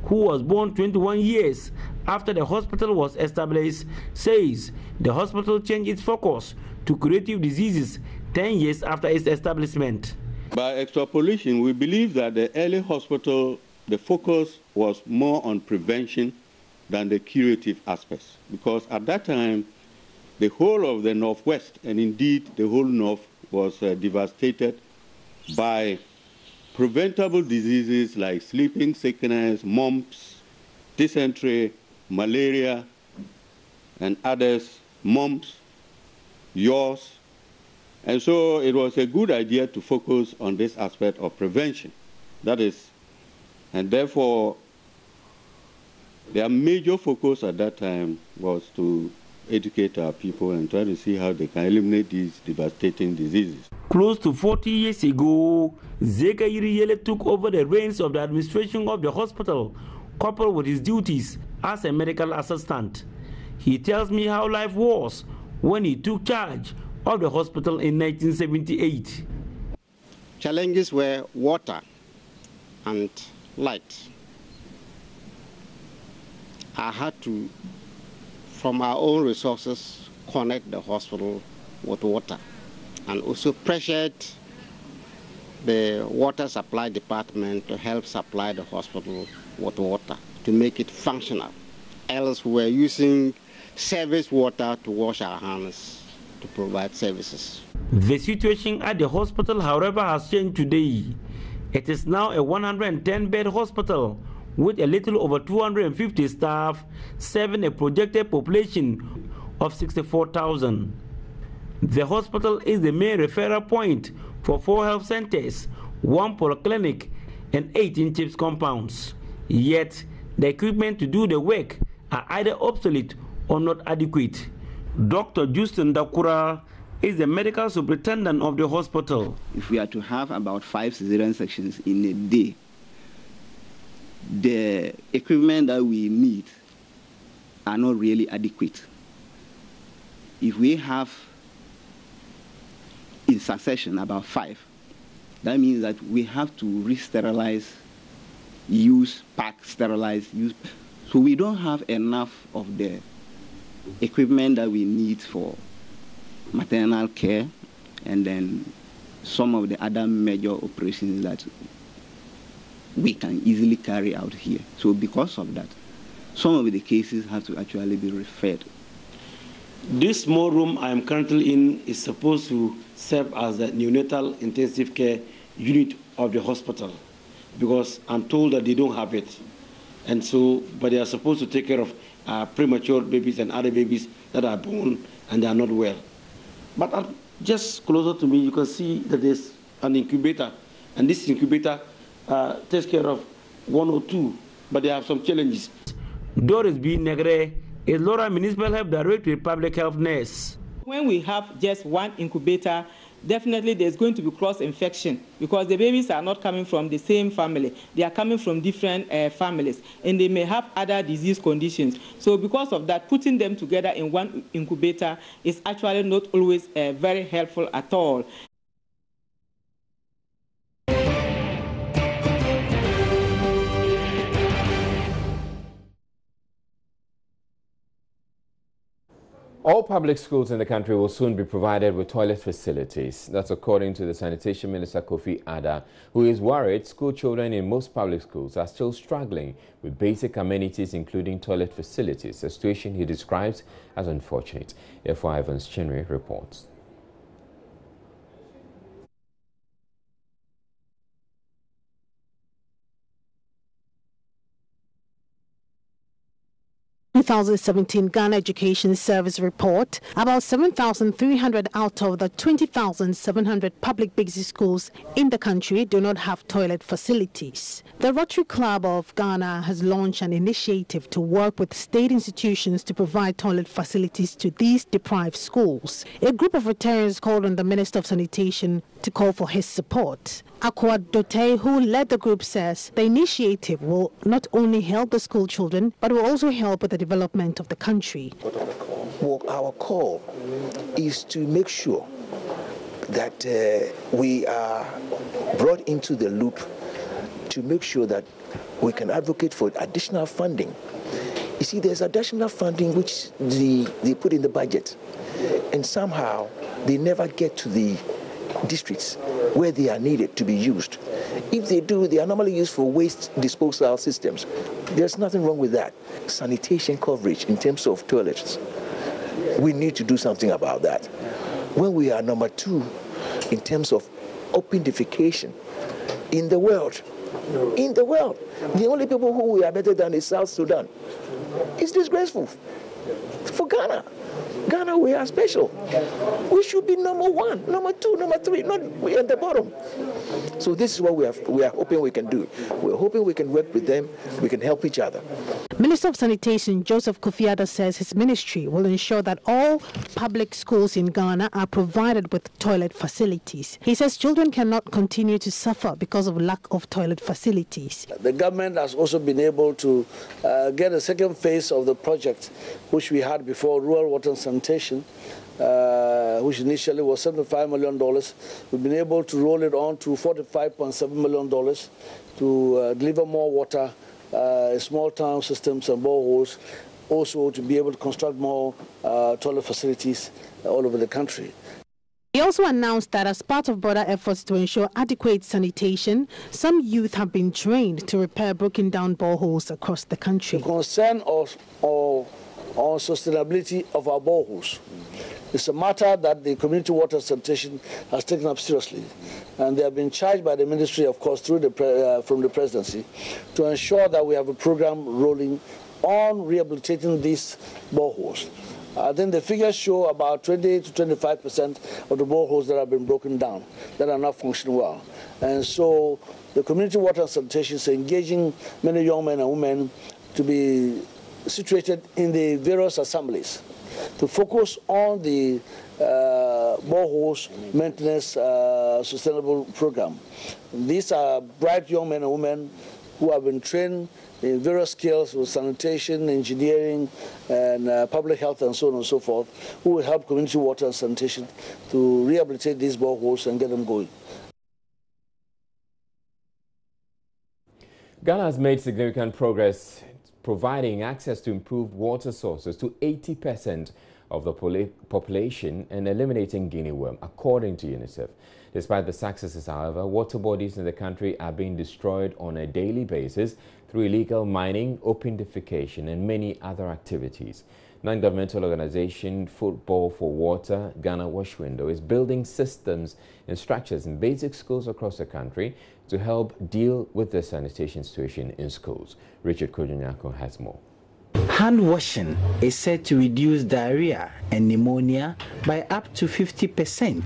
who was born 21 years after the hospital was established, says the hospital changed its focus to curative diseases 10 years after its establishment. By extrapolation, we believe that the early hospital, the focus was more on prevention than the curative aspects, because at that time, the whole of the Northwest, and indeed the whole North, was devastated by preventable diseases like sleeping sickness, mumps, dysentery, malaria, and others, mumps, yaws. And so it was a good idea to focus on this aspect of prevention. That is, and therefore, their major focus at that time was to educate our people and try to see how they can eliminate these devastating diseases. Close to 40 years ago, Zeka Yiriyele took over the reins of the administration of the hospital, coupled with his duties as a medical assistant. He tells me how life was when he took charge of the hospital in 1978. Challenges were water and light. I had to, from our own resources, connect the hospital with water, and also pressured the water supply department to help supply the hospital with water to make it functional. Else we were using service water to wash our hands to provide services. The situation at the hospital, however, has changed today. It is now a 110-bed hospital with a little over 250 staff, serving a projected population of 64,000. The hospital is the main referral point for 4 health centers, 1 polyclinic, and 18 CHIPS compounds. Yet, the equipment to do the work are either obsolete or not adequate. Dr. Justin Dakura is the medical superintendent of the hospital. If we are to have about 5 cesarean sections in a day, the equipment that we need are not really adequate. If we have in succession about 5, that means that we have to re-sterilize, use, pack, sterilize, use. So we don't have enough of the equipment that we need for maternal care and then some of the other major operations that we can easily carry out here. So because of that, some of the cases have to actually be referred. This small room I am currently in is supposed to serve as the neonatal intensive care unit of the hospital, because I'm told that they don't have it. And so, but they are supposed to take care of premature babies and other babies that are born and they are not well. But just closer to me, you can see that there's an incubator, and this incubator takes care of 1 or 2, but they have some challenges. Doris B. Negre is Lawra Municipal Health Director, Public Health Nurse. When we have just 1 incubator, definitely there's going to be cross-infection because the babies are not coming from the same family. They are coming from different families, and they may have other disease conditions. So because of that, putting them together in 1 incubator is actually not always very helpful at all. All public schools in the country will soon be provided with toilet facilities. That's according to the Sanitation Minister Kofi Ada, who is worried school children in most public schools are still struggling with basic amenities, including toilet facilities, a situation he describes as unfortunate. F.Y. Evans Chinwe reports. 2017 Ghana Education Service report, about 7,300 out of the 20,700 public basic schools in the country do not have toilet facilities. The Rotary Club of Ghana has launched an initiative to work with state institutions to provide toilet facilities to these deprived schools. A group of Rotarians called on the Minister of Sanitation to call for his support. Accra Declaration, who led the group, says the initiative will not only help the school children, but will also help with the development of the country. Well, our call is to make sure that we are brought into the loop to make sure that we can advocate for additional funding. You see, there's additional funding which they put in the budget, and somehow they never get to the districts where they are needed to be used. If they do, they are normally used for waste disposal systems. There's nothing wrong with that. Sanitation coverage in terms of toilets, we need to do something about that. When we are number 2 in terms of open defecation in the world. In the world. The only people who we are better than is South Sudan. It's disgraceful for Ghana. Ghana, we are special. We should be number 1, number 2, number 3, not we at the bottom. So this is what we are hoping we can do. We're hoping we can work with them, we can help each other. Minister of Sanitation Joseph Kofiada says his ministry will ensure that all public schools in Ghana are provided with toilet facilities. He says children cannot continue to suffer because of lack of toilet facilities. The government has also been able to get a second phase of the project, which we had before, rural water and sanitation, which initially was $75 million. We've been able to roll it on to $45.7 million to deliver more water, small town systems and boreholes, also to be able to construct more toilet facilities all over the country. He also announced that as part of broader efforts to ensure adequate sanitation, some youth have been trained to repair broken down boreholes across the country. The concern of sustainability of our boreholes. It's a matter that the community water sanitation has taken up seriously, and they have been charged by the ministry, of course, through from the presidency, to ensure that we have a program rolling on rehabilitating these boreholes. I think the figures show about 20 to 25% of the boreholes that have been broken down, that are not functioning well. And so the community water sanitation is engaging many young men and women to be situated in the various assemblies to focus on the boreholes maintenance sustainable program. These are bright young men and women who have been trained in various skills with sanitation, engineering, and public health, and so on and so forth, who will help community water and sanitation to rehabilitate these boreholes and get them going. Ghana has made significant progress providing access to improved water sources to 80% of the population and eliminating guinea worm, according to UNICEF. Despite the successes, however, water bodies in the country are being destroyed on a daily basis through illegal mining, open defecation, and many other activities. Non-governmental organization Football for Water, Ghana Wash Window, is building systems and structures in basic schools across the country to help deal with the sanitation situation in schools. Richard Kojunyako has more. Hand washing is said to reduce diarrhea and pneumonia by up to 50%.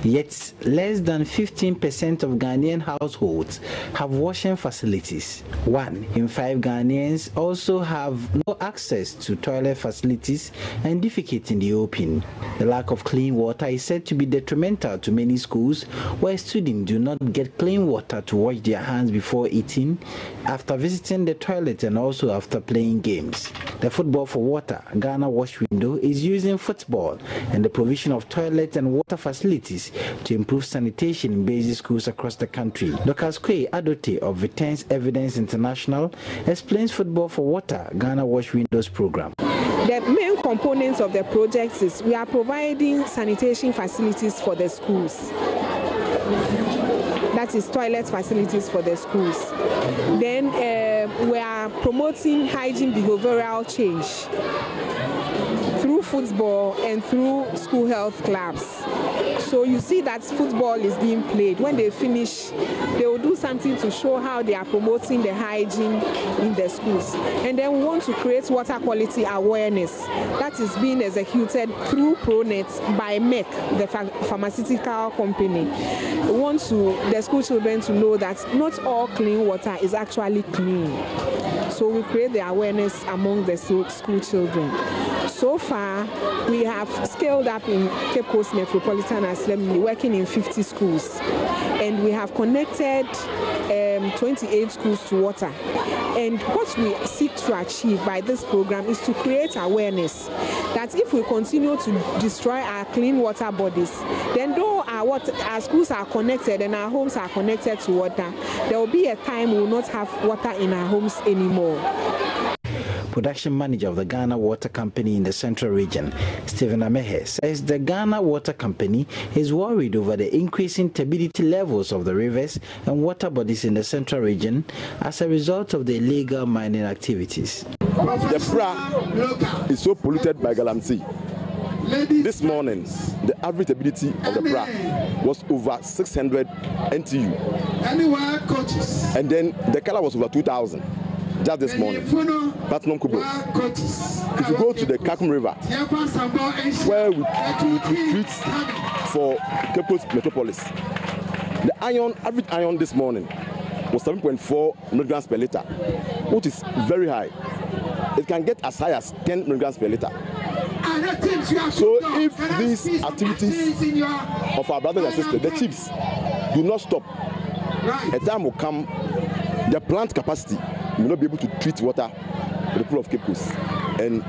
Yet less than 15% of Ghanaian households have washing facilities. 1 in 5 Ghanaians also have no access to toilet facilities and defecate in the open. The lack of clean water is said to be detrimental to many schools where students do not get clean water to wash their hands before eating, after visiting the toilet, and also after playing games. The Football for Water, Ghana Wash Window, is using football and the provision of toilet and water facilities to improve sanitation in basic schools across the country. Dr. Skwe Adote of Vitens Evidence International explains Football for Water, Ghana Wash Windows program. The main components of the project is we are providing sanitation facilities for the schools. That is toilet facilities for the schools. Then we are promoting hygiene behavioral change through football and through school health clubs. So you see that football is being played. When they finish, they will do something to show how they are promoting the hygiene in the schools. And then we want to create water quality awareness that is being executed through ProNet by MEC, the pharmaceutical company. We want the school children to know that not all clean water is actually clean. So we create the awareness among the school children. So far, we have scaled up in Cape Coast Metropolitan Assembly, working in 50 schools. And we have connected 28 schools to water. And what we seek to achieve by this program is to create awareness that if we continue to destroy our clean water bodies, then though our schools are connected and our homes are connected to water, there will be a time we will not have water in our homes anymore. Production manager of the Ghana Water Company in the Central Region, Stephen Amehe, says the Ghana Water Company is worried over the increasing turbidity levels of the rivers and water bodies in the Central Region as a result of the illegal mining activities. The Fra is so polluted by Galamsey. This morning, the average ability of the bra was over 600 NTU. And then the color was over 2,000 just this morning. Platinum Kubos. If you go to the Kakum River, where we treat for Cape Coast Metropolis, the average iron this morning was 7.4 milligrams per liter, which is very high. It can get as high as 10 milligrams per liter. So if these activities of our brothers and sisters, the chiefs, do not stop, a time will come, the plant capacity will not be able to treat water in the pool of Cape Coast and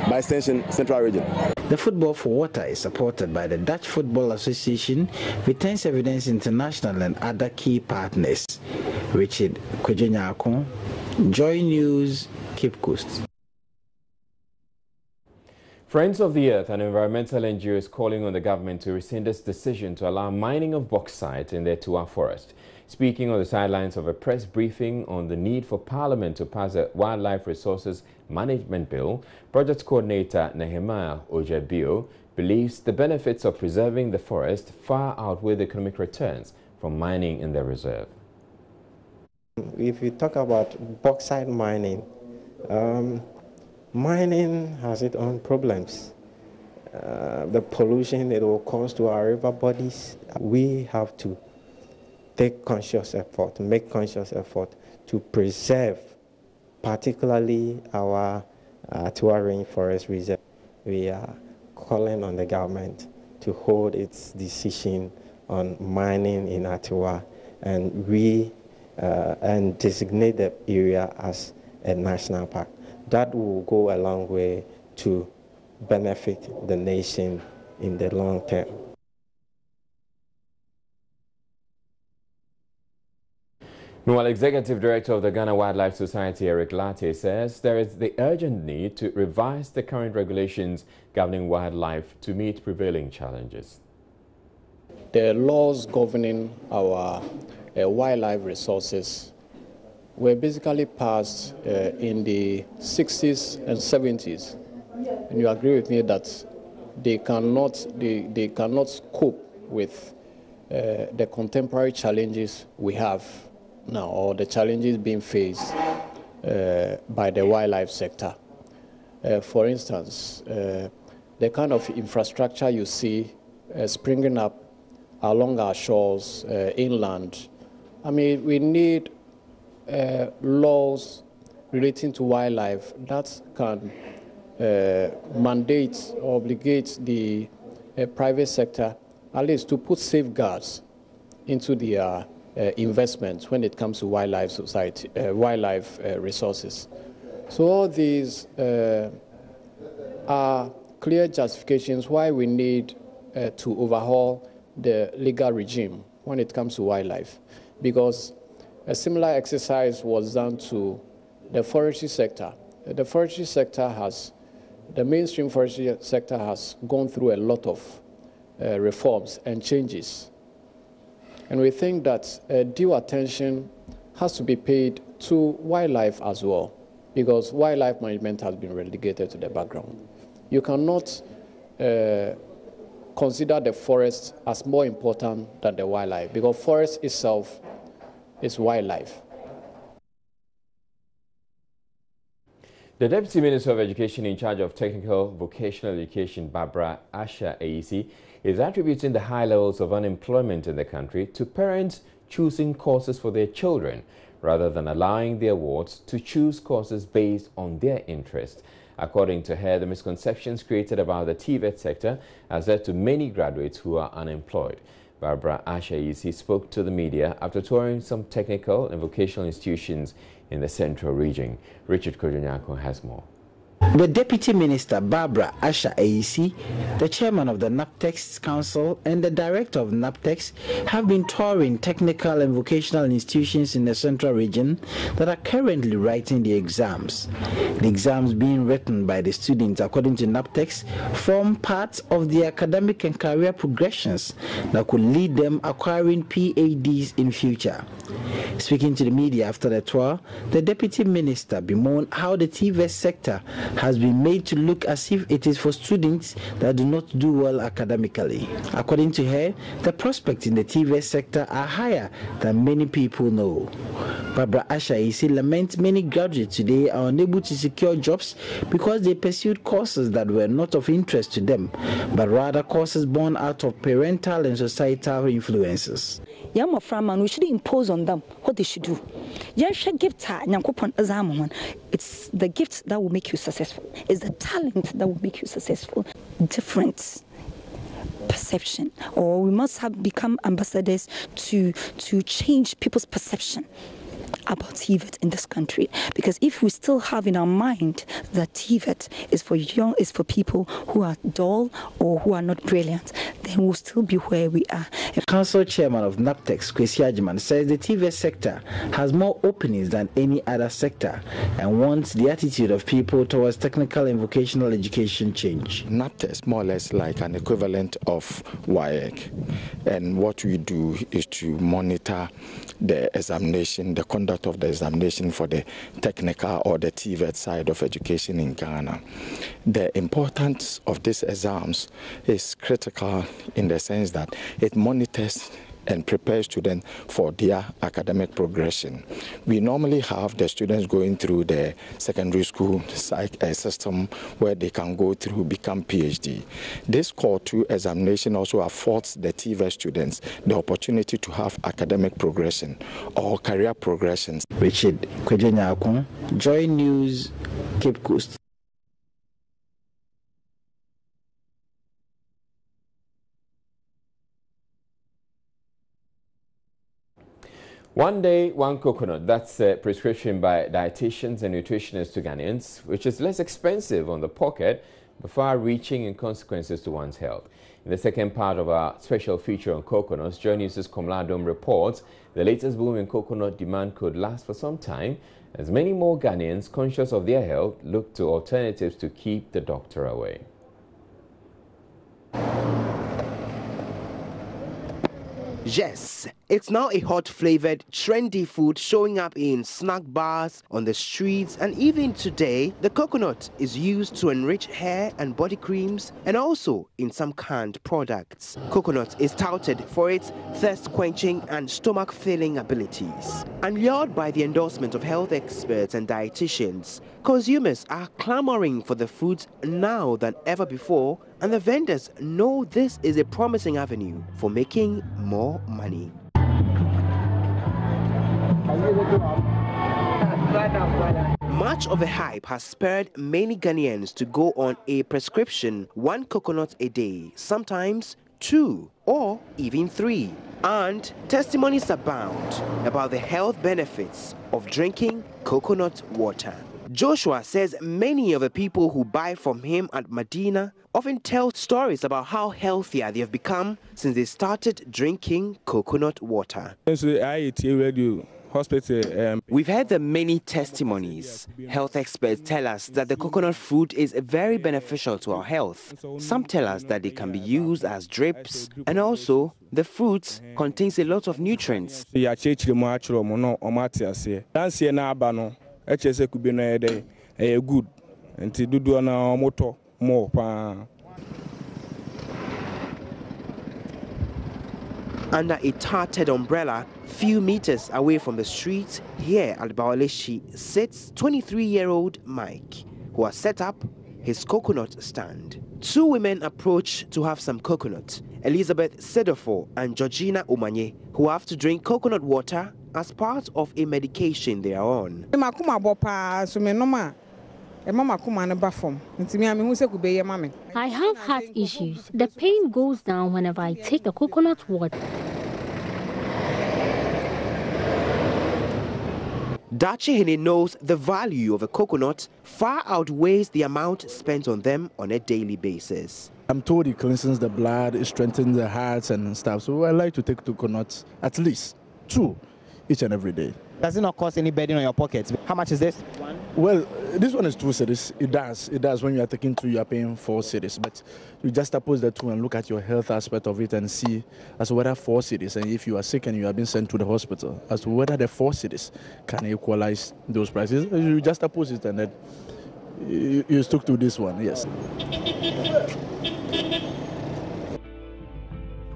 by extension Central Region. The Football for Water is supported by the Dutch Football Association, Vitesse Evidence International and other key partners. Richard Kwejenyako, Joy News, Cape Coast. Friends of the Earth and environmental NGOs calling on the government to rescind its decision to allow mining of bauxite in the Atewa forest. Speaking on the sidelines of a press briefing on the need for Parliament to pass a Wildlife Resources Management Bill, Project Coordinator Nehemiah Ojebio believes the benefits of preserving the forest far outweigh the economic returns from mining in the reserve. If you talk about bauxite mining, mining has its own problems. The pollution it will cause to our river bodies. We have to make conscious effort to preserve, particularly our Atewa Rainforest Reserve. We are calling on the government to hold its decision on mining in Atewa and designate the area as a national park. That will go a long way to benefit the nation in the long term. Meanwhile, Executive Director of the Ghana Wildlife Society, Eric Latte, says there is the urgent need to revise the current regulations governing wildlife to meet prevailing challenges. The laws governing our wildlife resources were basically passed in the 60s and 70s. And you agree with me that they cannot cope with the contemporary challenges we have now, or the challenges being faced by the wildlife sector. For instance, the kind of infrastructure you see springing up along our shores, inland. I mean, we need laws relating to wildlife that can mandate or obligate the private sector at least to put safeguards into their investments when it comes to wildlife resources. So all these are clear justifications why we need to overhaul the legal regime when it comes to wildlife, because a similar exercise was done to the forestry sector. The forestry sector the mainstream forestry sector has gone through a lot of reforms and changes. And we think that due attention has to be paid to wildlife as well, because wildlife management has been relegated to the background. You cannot consider the forest as more important than the wildlife, because forest itself is wildlife. The Deputy Minister of Education in charge of Technical Vocational Education, Barbara Asha Aisi, is attributing the high levels of unemployment in the country to parents choosing courses for their children rather than allowing their wards to choose courses based on their interest. According to her, the misconceptions created about the TVET sector has led to many graduates who are unemployed. Barbara Asha Aisi spoke to the media after touring some technical and vocational institutions in the central region. Richard Kwejenyako has more. The Deputy Minister, Barbara Asha Aisi, the Chairman of the NAPTEX Council and the Director of NAPTEX have been touring technical and vocational institutions in the central region that are currently writing the exams. The exams being written by the students, according to NAPTEX, form part of the academic and career progressions that could lead them acquiring PhDs in future. Speaking to the media after the tour, the Deputy Minister bemoaned how the TVET sector has been made to look as if it is for students that do not do well academically. According to her, the prospects in the TVET sector are higher than many people know. Barbara Ashaisi laments many graduates today are unable to secure jobs because they pursued courses that were not of interest to them, but rather courses born out of parental and societal influences. Young Framan, we should impose on them what they should do. It's the gift that will make you successful. It's the talent that will make you successful. Different perception, or we must have become ambassadors to change people's perception about TVET in this country, because if we still have in our mind that TVET is for people who are dull or who are not brilliant, then we'll still be where we are. Council Chairman of NAPTEX, Kwesi Agyemang, says the TVET sector has more openings than any other sector and wants the attitude of people towards technical and vocational education change. NAPTEX more or less like an equivalent of WAEC, and what we do is to monitor the examination, the conduct of the examination for the technical or the TVET side of education in Ghana. The importance of these exams is critical in the sense that it monitors and prepares students for their academic progression. We normally have the students going through the secondary school system where they can go through, become PhD. This Core 2 examination also affords the TVET students the opportunity to have academic progression or career progressions. Richard Kwejenyakon, Joy News, Cape Coast. One day, one coconut. That's a prescription by dietitians and nutritionists to Ghanaians, which is less expensive on the pocket, but far-reaching in consequences to one's health. In the second part of our special feature on coconuts, Joy News' Komladom reports the latest boom in coconut demand could last for some time, as many more Ghanaians, conscious of their health, look to alternatives to keep the doctor away. Yes, it's now a hot-flavored, trendy food showing up in snack bars, on the streets, and even today, the coconut is used to enrich hair and body creams, and also in some canned products. Coconut is touted for its thirst-quenching and stomach-filling abilities. And lured by the endorsement of health experts and dietitians, consumers are clamoring for the foods now than ever before, and the vendors know this is a promising avenue for making more money. Much of the hype has spurred many Ghanaians to go on a prescription, 1 coconut a day, sometimes 2 or even 3. And testimonies abound about the health benefits of drinking coconut water. Joshua says many of the people who buy from him at Medina often tell stories about how healthier they have become since they started drinking coconut water. We've heard the many testimonies. Health experts tell us that the coconut fruit is very beneficial to our health. Some tell us that they can be used as drips, and also the fruit contains a lot of nutrients. Good. Under a tarted umbrella, few meters away from the street, here at Bawaleshi sits 23-year-old Mike, who has set up his coconut stand. 2 women approach to have some coconut, Elizabeth Sedofo and Georgina Omanye, who have to drink coconut water as part of a medication they are on. I have heart issues. The pain goes down whenever I take the coconut water. Dachihene knows the value of a coconut far outweighs the amount spent on them on a daily basis. I'm told it cleanses the blood, it strengthens the hearts and stuff. So I like to take coconuts at least 2 each and every day. Does it not cost any burden on your pockets? How much is this? Well, this one is 2 cities. It does. When you are taking 2, you are paying 4 cities. But you just oppose the 2 and look at your health aspect of it and see as to whether 4 cities, and if you are sick and you have been sent to the hospital, as to whether the 4 cities can equalize those prices. You just oppose it and then you stuck to this one, yes.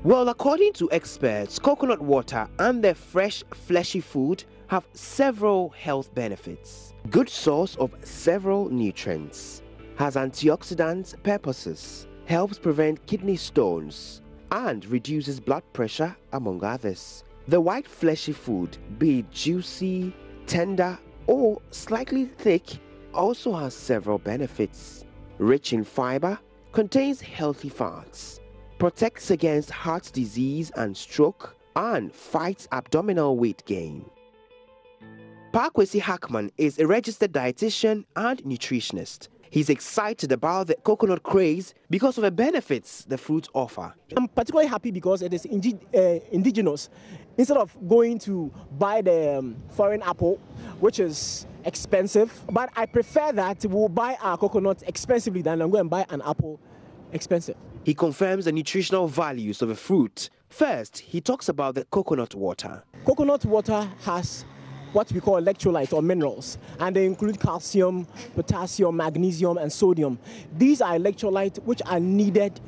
Well, according to experts, coconut water and their fresh, fleshy food have several health benefits. Good source of several nutrients, has antioxidant purposes, helps prevent kidney stones, and reduces blood pressure, among others. The white fleshy food, be it juicy, tender, or slightly thick, also has several benefits. Rich in fiber, contains healthy fats, protects against heart disease and stroke, and fights abdominal weight gain. Parkwesi Hackman is a registered dietitian and nutritionist. He's excited about the coconut craze because of the benefits the fruits offer. I'm particularly happy because it is indigenous. Instead of going to buy the foreign apple, which is expensive, but I prefer that we'll buy our coconut expensively than I'm going to buy an apple expensive. He confirms the nutritional values of a fruit. First, he talks about the coconut water. Coconut water has what we call electrolytes or minerals, and they include calcium, potassium, magnesium, and sodium. These are electrolytes which are needed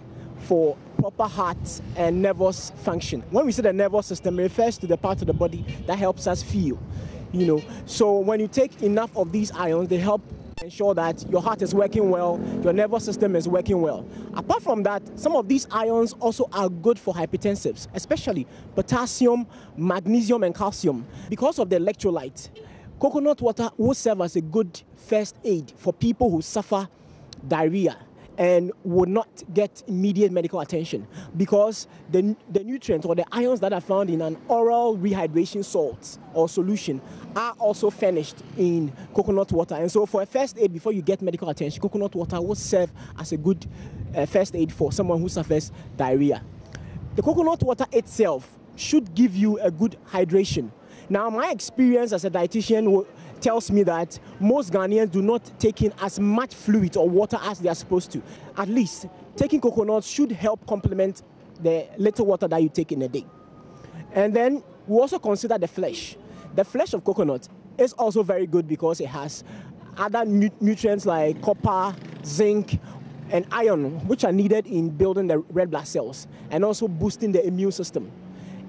for proper heart and nervous function. When we say the nervous system, it refers to the part of the body that helps us feel. So when you take enough of these ions, they help ensure that your heart is working well, your nervous system is working well. Apart from that, some of these ions also are good for hypertensives, especially potassium, magnesium, and calcium. Because of the electrolyte, coconut water will serve as a good first aid for people who suffer diarrhea and would not get immediate medical attention, because the nutrients or the ions that are found in an oral rehydration salt or solution are also furnished in coconut water. And so for a first aid before you get medical attention, coconut water will serve as a good first aid for someone who suffers diarrhea. The coconut water itself should give you a good hydration. Now, my experience as a dietitian tells me that most Ghanaians do not take in as much fluid or water as they are supposed to. At least, taking coconut should help complement the little water that you take in a day. And then we also consider the flesh. The flesh of coconut is also very good because it has other nutrients like copper, zinc, and iron, which are needed in building the red blood cells and also boosting the immune system.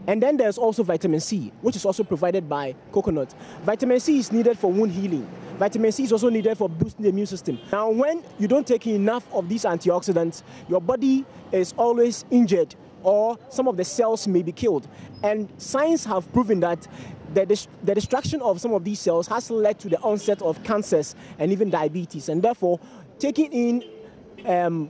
And then there's also vitamin C, which is also provided by coconut. Vitamin C is needed for wound healing. Vitamin C is also needed for boosting the immune system. Now, when you don't take enough of these antioxidants, your body is always injured or some of the cells may be killed. And science have proven that the destruction of some of these cells has led to the onset of cancers and even diabetes. And therefore, taking in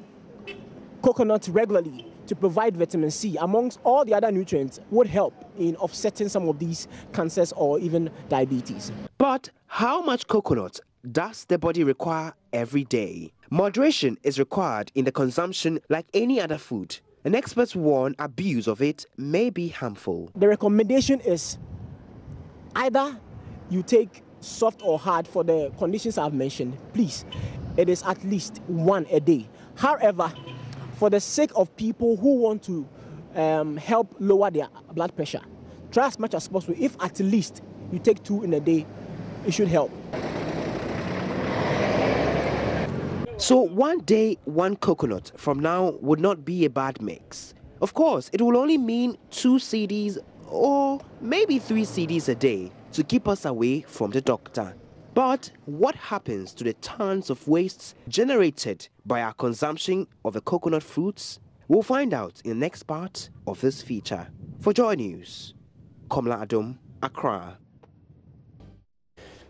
coconut regularly to provide vitamin C amongst all the other nutrients would help in offsetting some of these cancers or even diabetes. But how much coconut does the body require every day? Moderation is required in the consumption like any other food. And experts warn abuse of it may be harmful. The recommendation is either you take soft or hard for the conditions I've mentioned. Please, it is at least 1 a day. However, for the sake of people who want to help lower their blood pressure, try as much as possible. If at least you take 2 in a day, it should help. So 1 day, 1 coconut from now would not be a bad mix. Of course, it will only mean 2 cedis or maybe 3 cedis a day to keep us away from the doctor. But what happens to the tons of wastes generated by our consumption of the coconut fruits? We'll find out in the next part of this feature. For Joy News, Komla Adom, Accra.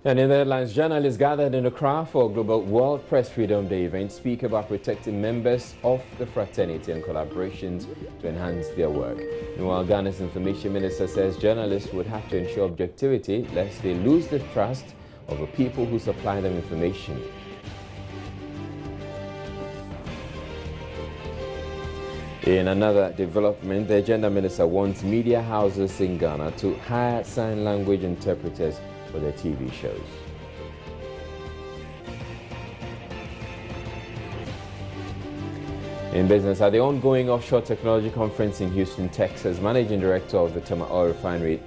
And in the headlines, journalists gathered in Accra for Global World Press Freedom Day event speak about protecting members of the fraternity and collaborations to enhance their work. Meanwhile, Ghana's information minister says journalists would have to ensure objectivity lest they lose the trust of the people who supply them information. In another development, the Gender Minister wants media houses in Ghana to hire sign language interpreters for their TV shows. In business, at the ongoing Offshore Technology Conference in Houston, Texas, Managing Director of the Tema Oil Refinery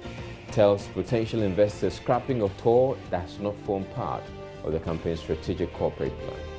tells potential investors scrapping of toll does not form part of the company's strategic corporate plan.